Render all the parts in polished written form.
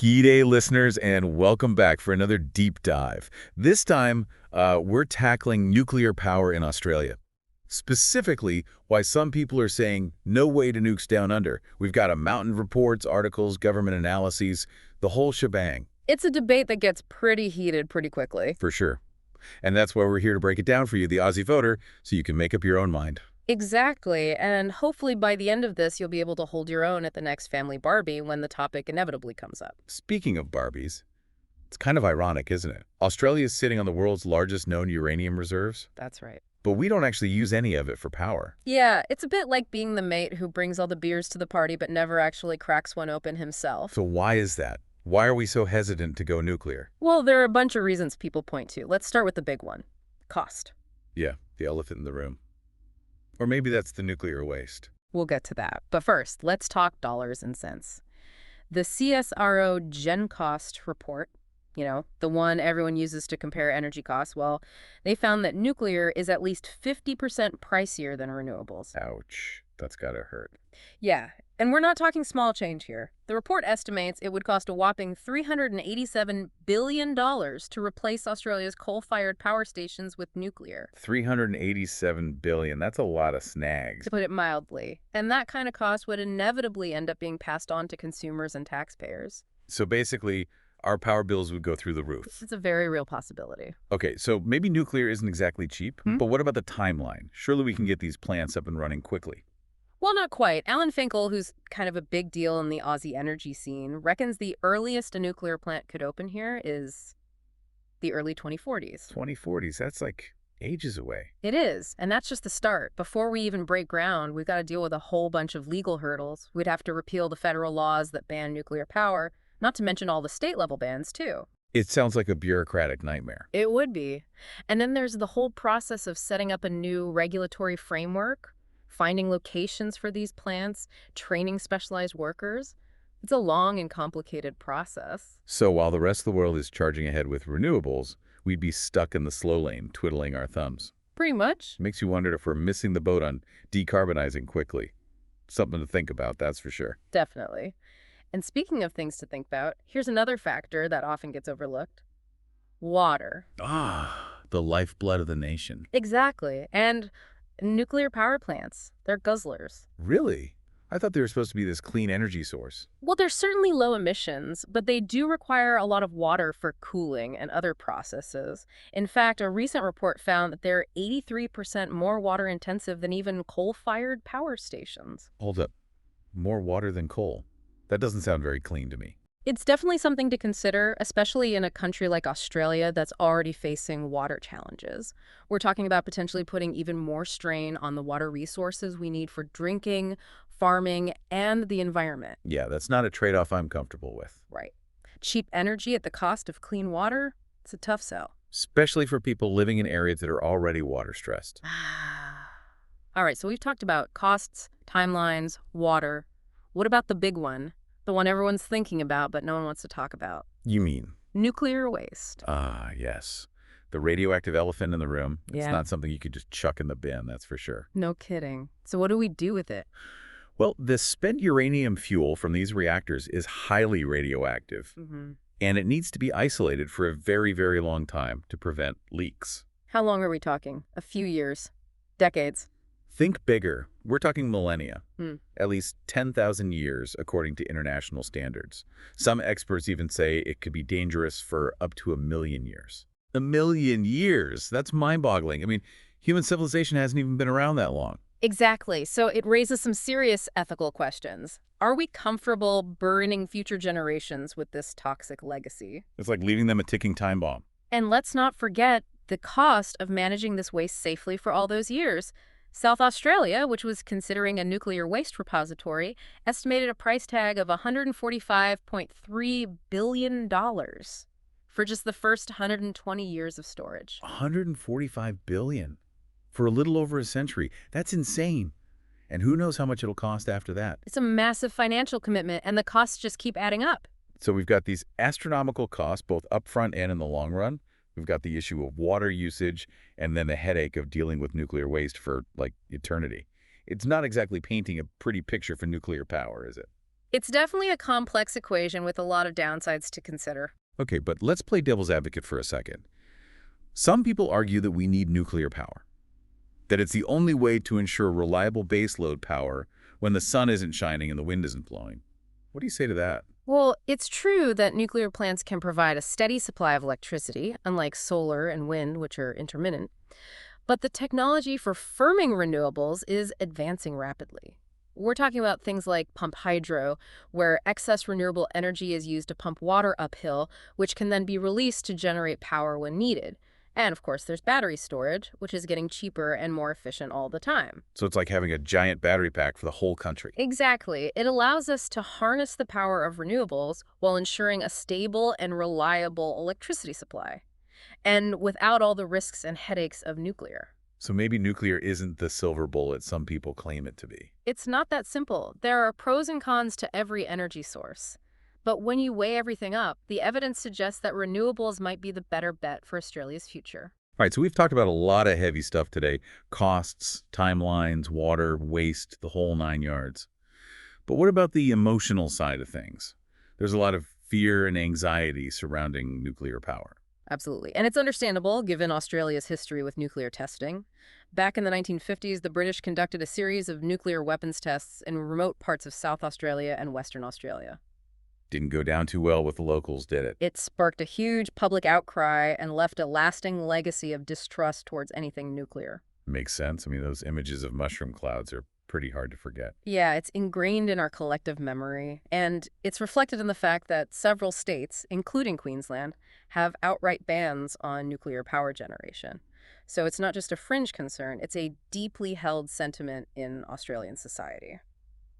G'day, listeners, and welcome back for another deep dive. This time, we're tackling nuclear power in Australia. Specifically, why some people are saying no way to nukes down under. We've got a mountain reports, articles, government analyses, the whole shebang. It's a debate that gets pretty heated pretty quickly. For sure. And that's why we're here to break it down for you, the Aussie voter, so you can make up your own mind. Exactly, and hopefully by the end of this, you'll be able to hold your own at the next Family Barbie when the topic inevitably comes up. Speaking of Barbies, it's kind of ironic, isn't it? Australia is sitting on the world's largest known uranium reserves, That's right. but we don't actually use any of it for power. Yeah, it's a bit like being the mate who brings all the beers to the party but never actually cracks one open himself. So why is that? Why are we so hesitant to go nuclear? Well, there are a bunch of reasons people point to. Let's start with the big one. Cost. Yeah, the elephant in the room. Or maybe that's the nuclear waste. We'll get to that. But first, let's talk dollars and cents. The CSRO Gen Cost report, the one everyone uses to compare energy costs, well, they found that nuclear is at least 50% pricier than renewables. Ouch. That's gotta hurt. Yeah, and we're not talking small change here. The report estimates it would cost a whopping $387 billion to replace Australia's coal-fired power stations with nuclear. $387 billion. That's a lot of snags. To put it mildly. And that kind of cost would inevitably end up being passed on to consumers and taxpayers. So basically, our power bills would go through the roof. It's a very real possibility. Okay, so maybe nuclear isn't exactly cheap, but what about the timeline? Surely we can get these plants up and running quickly. Well, not quite. Alan Finkel, who's kind of a big deal in the Aussie energy scene, reckons the earliest a nuclear plant could open here is the early 2040s. 2040s, that's like ages away. It is, and that's just the start. Before we even break ground, we've got to deal with a whole bunch of legal hurdles. We'd have to repeal the federal laws that ban nuclear power, not to mention all the state-level bans, too. It sounds like a bureaucratic nightmare. It would be. And then there's the whole process of setting up a new regulatory framework, finding locations for these plants, training specialized workers. It's a long and complicated process. So while the rest of the world is charging ahead with renewables, we'd be stuck in the slow lane, twiddling our thumbs. Pretty much. Makes you wonder if we're missing the boat on decarbonizing quickly. Something to think about, that's for sure. Definitely. And speaking of things to think about, here's another factor that often gets overlooked. Water. The lifeblood of the nation. Exactly. And nuclear power plants. They're guzzlers. Really? I thought they were supposed to be this clean energy source. Well, they're certainly low emissions, but they do require a lot of water for cooling and other processes. In fact, a recent report found that they're 83% more water intensive than even coal-fired power stations. Hold up. More water than coal? That doesn't sound very clean to me. It's definitely something to consider, especially in a country like Australia that's already facing water challenges. We're talking about potentially putting even more strain on the water resources we need for drinking, farming, and the environment. Yeah, that's not a trade-off I'm comfortable with. Right. Cheap energy at the cost of clean water? It's a tough sell. Especially for people living in areas that are already water-stressed. All right, so we've talked about costs, timelines, water. What about the big one? The one everyone's thinking about, but no one wants to talk about. You mean? Nuclear waste. Ah, yes. The radioactive elephant in the room. It's Yeah. not something you could just chuck in the bin, that's for sure. No kidding. So what do we do with it? Well, the spent uranium fuel from these reactors is highly radioactive, and it needs to be isolated for a very, very long time to prevent leaks. How long are we talking? A few years? Decades? Think bigger. We're talking millennia. Hmm. At least 10,000 years, according to international standards. Some experts even say it could be dangerous for up to 1,000,000 years. 1,000,000 years? That's mind-boggling. I mean, human civilization hasn't even been around that long. Exactly. So it raises some serious ethical questions. Are we comfortable burdening future generations with this toxic legacy? It's like leaving them a ticking time bomb. And let's not forget the cost of managing this waste safely for all those years. South Australia, which was considering a nuclear waste repository, estimated a price tag of $145.3 billion for just the first 120 years of storage. $145 billion for a little over a century. That's insane. And who knows how much it'll cost after that. It's a massive financial commitment, and the costs just keep adding up. So we've got these astronomical costs, both upfront and in the long run. We've got the issue of water usage and then the headache of dealing with nuclear waste for, like, eternity. It's not exactly painting a pretty picture for nuclear power, is it? It's definitely a complex equation with a lot of downsides to consider. Okay, but let's play devil's advocate for a second. Some people argue that we need nuclear power, that it's the only way to ensure reliable baseload power when the sun isn't shining and the wind isn't blowing. What do you say to that? Well, it's true that nuclear plants can provide a steady supply of electricity, unlike solar and wind, which are intermittent. But the technology for firming renewables is advancing rapidly. We're talking about things like pump hydro, where excess renewable energy is used to pump water uphill, which can then be released to generate power when needed. And of course, there's battery storage, which is getting cheaper and more efficient all the time. So it's like having a giant battery pack for the whole country. Exactly. It allows us to harness the power of renewables while ensuring a stable and reliable electricity supply, and without all the risks and headaches of nuclear. So maybe nuclear isn't the silver bullet some people claim it to be. It's not that simple. There are pros and cons to every energy source. But when you weigh everything up, the evidence suggests that renewables might be the better bet for Australia's future. All right, so we've talked about a lot of heavy stuff today. Costs, timelines, water, waste, the whole nine yards. But what about the emotional side of things? There's a lot of fear and anxiety surrounding nuclear power. Absolutely. And it's understandable, given Australia's history with nuclear testing. Back in the 1950s, the British conducted a series of nuclear weapons tests in remote parts of South Australia and Western Australia. Didn't go down too well with the locals, did it? It sparked a huge public outcry and left a lasting legacy of distrust towards anything nuclear. Makes sense. I mean, those images of mushroom clouds are pretty hard to forget. Yeah, it's ingrained in our collective memory, and it's reflected in the fact that several states, including Queensland, have outright bans on nuclear power generation. So it's not just a fringe concern, it's a deeply held sentiment in Australian society.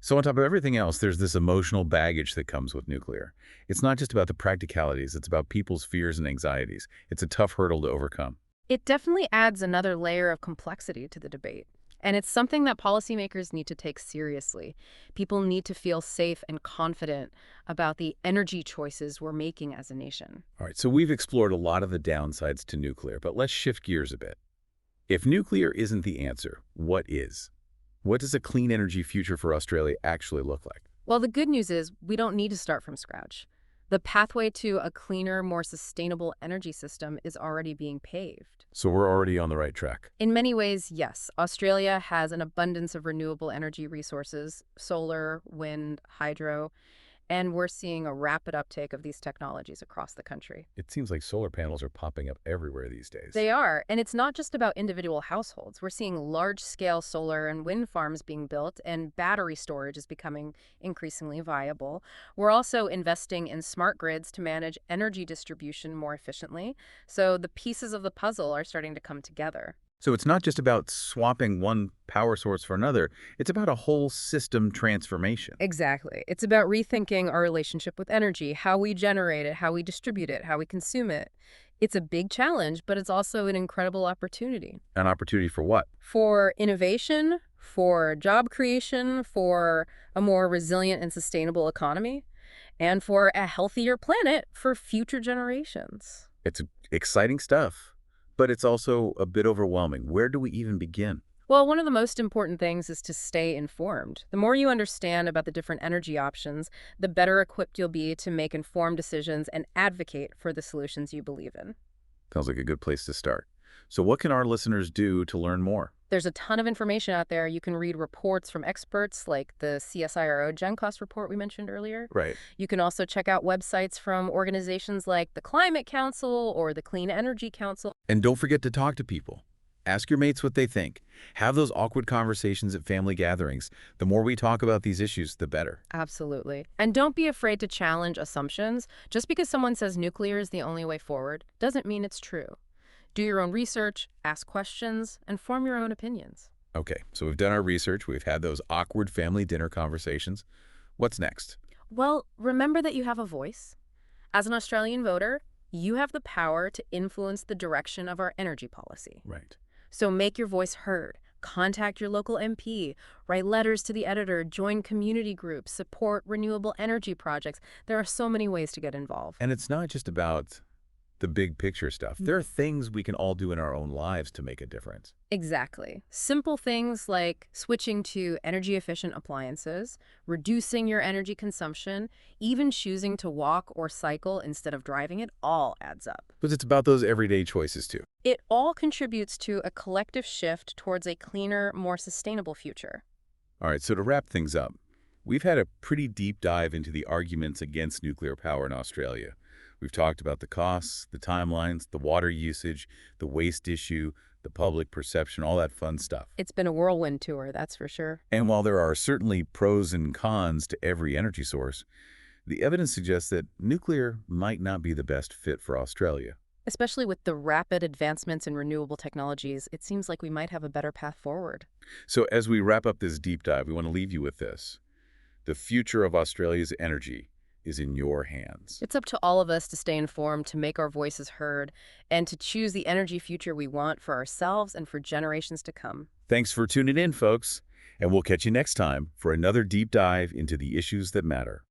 So on top of everything else, there's this emotional baggage that comes with nuclear. It's not just about the practicalities, it's about people's fears and anxieties. It's a tough hurdle to overcome. It definitely adds another layer of complexity to the debate. And it's something that policymakers need to take seriously. People need to feel safe and confident about the energy choices we're making as a nation. All right, so we've explored a lot of the downsides to nuclear, but let's shift gears a bit. If nuclear isn't the answer, what is? What does a clean energy future for Australia actually look like? Well, the good news is we don't need to start from scratch. The pathway to a cleaner, more sustainable energy system is already being paved. So we're already on the right track. In many ways, yes, Australia has an abundance of renewable energy resources, solar, wind, hydro, and we're seeing a rapid uptake of these technologies across the country. It seems like solar panels are popping up everywhere these days. They are, and it's not just about individual households. We're seeing large-scale solar and wind farms being built, and battery storage is becoming increasingly viable. We're also investing in smart grids to manage energy distribution more efficiently, so the pieces of the puzzle are starting to come together. So it's not just about swapping one power source for another, it's about a whole system transformation. Exactly. It's about rethinking our relationship with energy, how we generate it, how we distribute it, how we consume it. It's a big challenge, but it's also an incredible opportunity. An opportunity for what? For innovation, for job creation, for a more resilient and sustainable economy, and for a healthier planet for future generations. It's exciting stuff, but it's also a bit overwhelming. Where do we even begin? Well, one of the most important things is to stay informed. The more you understand about the different energy options, the better equipped you'll be to make informed decisions and advocate for the solutions you believe in. Sounds like a good place to start. So what can our listeners do to learn more? There's a ton of information out there. You can read reports from experts like the CSIRO Gen Cost report we mentioned earlier. Right. You can also check out websites from organizations like the Climate Council or the Clean Energy Council. And don't forget to talk to people. Ask your mates what they think. Have those awkward conversations at family gatherings. The more we talk about these issues, the better. Absolutely. And don't be afraid to challenge assumptions. Just because someone says nuclear is the only way forward doesn't mean it's true. Do your own research, ask questions, and form your own opinions. Okay, so we've done our research. We've had those awkward family dinner conversations. What's next? Well, remember that you have a voice. As an Australian voter, you have the power to influence the direction of our energy policy. Right. So make your voice heard. Contact your local MP, write letters to the editor, join community groups, support renewable energy projects. There are so many ways to get involved. And it's not just about the big picture stuff. There are things we can all do in our own lives to make a difference. Exactly. Simple things like switching to energy-efficient appliances, reducing your energy consumption, even choosing to walk or cycle instead of driving, it all adds up. But it's about those everyday choices too. It all contributes to a collective shift towards a cleaner, more sustainable future. All right, so to wrap things up, we've had a pretty deep dive into the arguments against nuclear power in Australia. We've talked about the costs, the timelines, the water usage, the waste issue, the public perception, all that fun stuff. It's been a whirlwind tour, that's for sure. And while there are certainly pros and cons to every energy source, the evidence suggests that nuclear might not be the best fit for Australia. Especially with the rapid advancements in renewable technologies, it seems like we might have a better path forward. So as we wrap up this deep dive, we want to leave you with this. The future of Australia's energy is in your hands. It's up to all of us to stay informed, to make our voices heard, and to choose the energy future we want for ourselves and for generations to come. Thanks for tuning in, folks, and we'll catch you next time for another deep dive into the issues that matter.